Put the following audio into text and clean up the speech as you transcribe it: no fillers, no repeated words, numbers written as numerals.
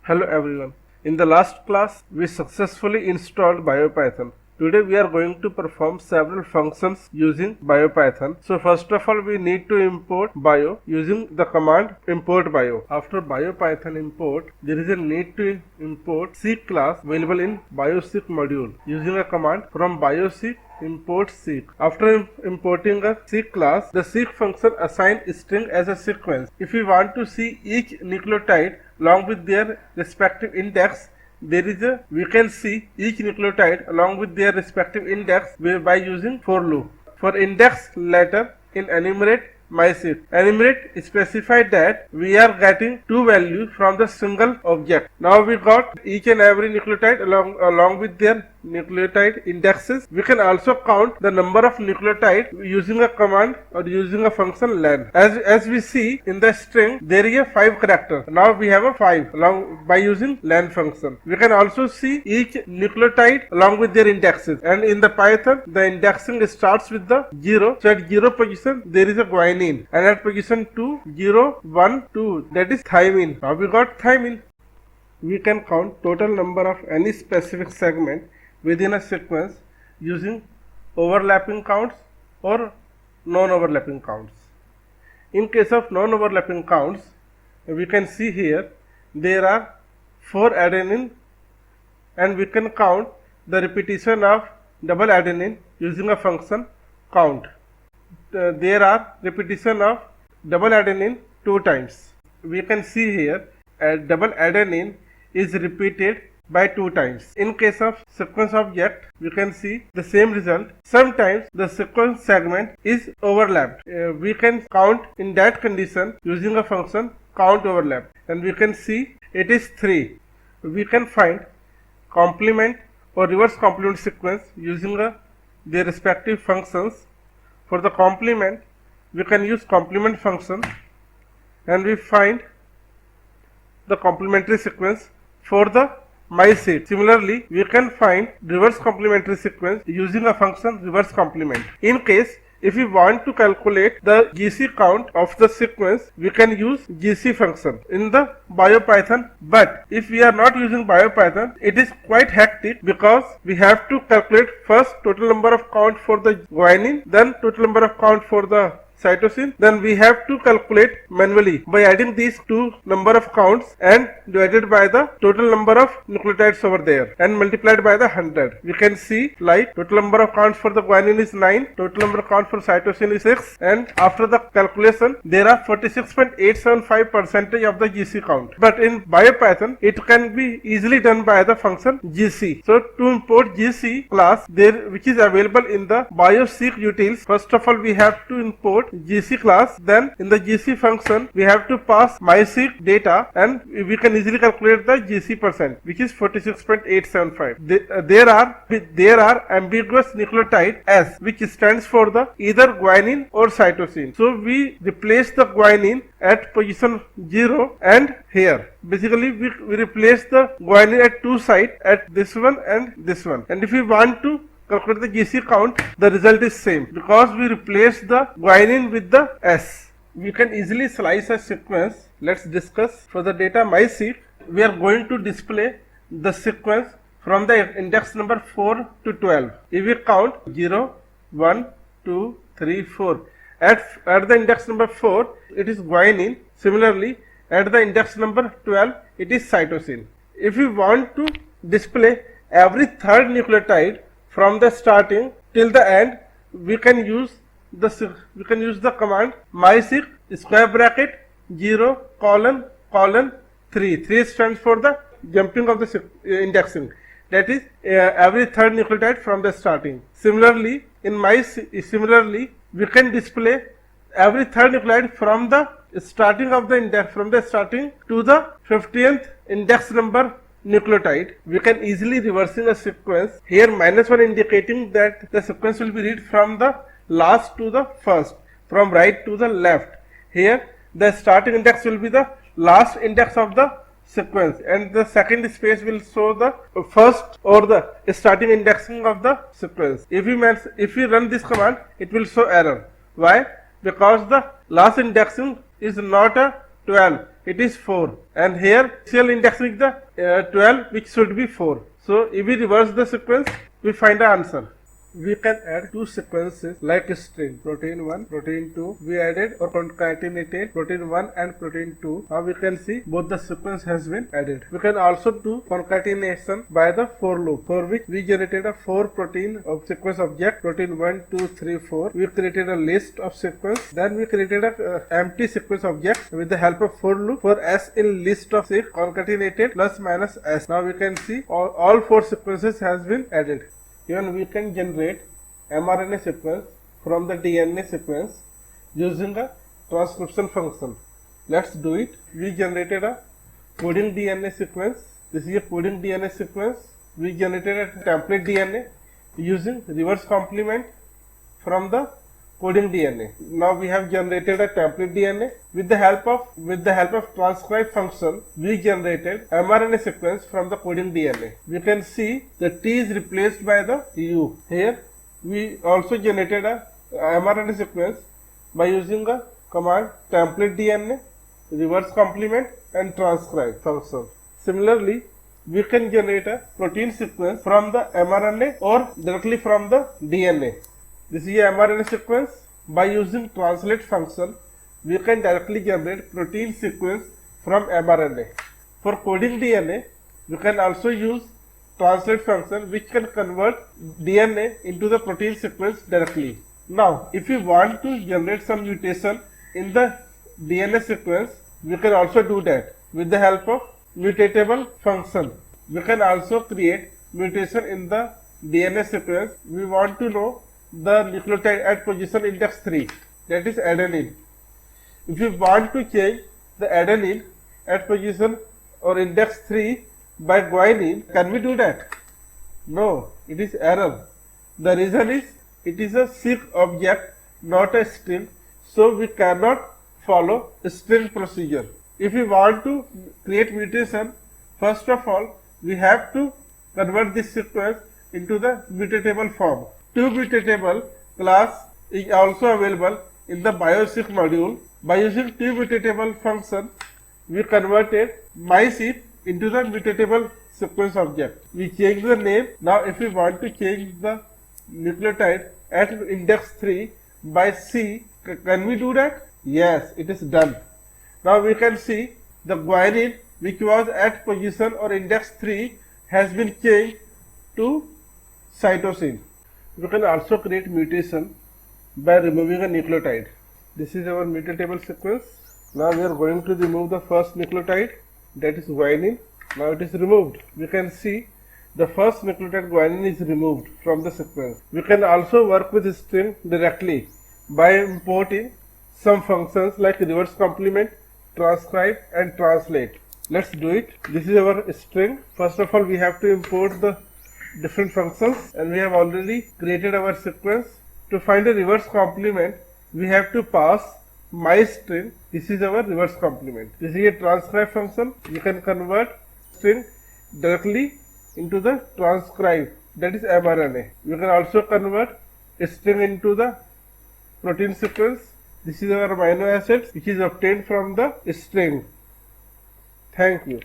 Hello everyone. In the last class, we successfully installed BioPython. Today we are going to perform several functions using BioPython. So first of all, we need to import bio using the command import bio. After BioPython import, there is a need to import seq class available in bioseq module using a command from bioseq import seq. After importing a seq class, the seq function assigns string as a sequence. If we want to see each nucleotide along with their respective index, we can see each nucleotide along with their respective index by using for loop. For index letter in enumerate myseq, enumerate specified that we are getting two values from the single object. Now we got each and every nucleotide along with their nucleotide indexes. We can also count the number of nucleotide using a command or using a function len. As we see in the string, there is a 5 character. Now we have a 5 along by using len function. We can also see each nucleotide along with their indexes, and in the Python the indexing starts with the 0. So at 0 position there is a guanine, and at position 2, 0, 1, 2, that is thymine. Now we got thymine. We can count total number of any specific segment within a sequence using overlapping counts or non-overlapping counts. In case of non-overlapping counts, we can see here there are 4 adenine, and we can count the repetition of double adenine using a function count. There are repetition of double adenine 2 times. We can see here a double adenine is repeated by 2 times. In case of sequence object, we can see the same result. Sometimes the sequence segment is overlapped. We can count in that condition using a function count overlap, and we can see it is 3. We can find complement or reverse complement sequence using their respective functions. For the complement, we can use complement function, and we find the complementary sequence for the myseq. Similarly, we can find reverse complementary sequence using a function reverse complement. In case if we want to calculate the GC count of the sequence, we can use GC function in the BioPython. But if we are not using BioPython, it is quite hectic because we have to calculate first total number of count for the guanine, then total number of count for the cytosine, then we have to calculate manually by adding these two number of counts and divided by the total number of nucleotides over there and multiplied by the 100. We can see like total number of counts for the guanine is 9, total number of counts for cytosine is 6, and after the calculation there are 46.875% of the GC count. But in BioPython it can be easily done by the function GC. So to import GC class there which is available in the bioseq utils, first of all we have to import GC class. Then in the GC function we have to pass myseq data, and we can easily calculate the GC percent, which is 46.875. There are ambiguous nucleotide S, which stands for the either guanine or cytosine. So we replace the guanine at position 0 and here. Basically we replace the guanine at 2 sites, at this one and this one. And if we want to calculate the GC count, the result is same because we replace the guanine with the S. We can easily slice a sequence. Let's discuss. For the data myseq, we are going to display the sequence from the index number 4 to 12. If we count 0, 1, 2, 3, 4. At the index number 4, it is guanine. Similarly, at the index number 12, it is cytosine. If we want to display every third nucleotide from the starting till the end, we can use the command myseq square bracket 0 colon 3. 3 stands for the jumping of the indexing. That is every third nucleotide from the starting. Similarly, we can display every third nucleotide from the starting of the index, from the starting to the 50th index number nucleotide. We can easily reversing a sequence. Here -1 indicating that the sequence will be read from the last to the first, from right to the left. Here the starting index will be the last index of the sequence, and the second space will show the first or the starting indexing of the sequence. If we run this command, it will show error. Why? Because the last indexing is not a 12. It is 4. And here initial index is the 12, which should be 4. So if we reverse the sequence, we find the answer. We can add two sequences like a string, protein 1, protein 2. We added or concatenated protein 1 and protein 2. Now we can see both the sequence has been added. We can also do concatenation by the for loop, for which we generated a 4 protein of sequence object, protein 1, 2, 3, 4. We created a list of sequence. Then we created a empty sequence object with the help of for loop for s in list of 6 concatenated plus minus s. Now we can see all 4 sequences has been added. Even we can generate mRNA sequence from the DNA sequence using a transcription function. Let's do it. We generated a coding DNA sequence. This is a coding DNA sequence. We generated a template DNA using reverse complement from the coding DNA. Now we have generated a template DNA. With the help of transcribe function, we generated mRNA sequence from the coding DNA. We can see the T is replaced by the U. Here we also generated a mRNA sequence by using a command template DNA, reverse complement and transcribe function. Similarly, we can generate a protein sequence from the mRNA or directly from the DNA. This is a mRNA sequence. By using translate function, we can directly generate protein sequence from mRNA. For coding DNA, we can also use translate function which can convert DNA into the protein sequence directly. Now, if we want to generate some mutation in the DNA sequence, we can also do that with the help of mutatable function. We can also create mutation in the DNA sequence. We want to know the nucleotide at position index 3, that is adenine. If you want to change the adenine at position or index 3 by guanine, can we do that? No, it is error. The reason is it is a seq object, not a string, so we cannot follow a string procedure. If we want to create mutation, first of all we have to convert this sequence into the mutatable form. Two mutatable class is also available in the bioseq module. By using two mutatable function, we converted myseq into the mutatable sequence object. We change the name. Now if we want to change the nucleotide at index 3 by C, can we do that? Yes, it is done. Now we can see the guanine which was at position or index 3 has been changed to cytosine. We can also create mutation by removing a nucleotide. This is our mutatable sequence. Now we are going to remove the first nucleotide, that is guanine. Now it is removed. We can see the first nucleotide guanine is removed from the sequence. We can also work with string directly by importing some functions like reverse complement, transcribe and translate. Let's do it. This is our string. First of all, we have to import the different functions, and we have already created our sequence. To find a reverse complement, we have to pass my string. This is our reverse complement. This is a transcribe function. You can convert string directly into the transcribe, that is mRNA. You can also convert a string into the protein sequence. This is our amino acids which is obtained from the string. Thank you.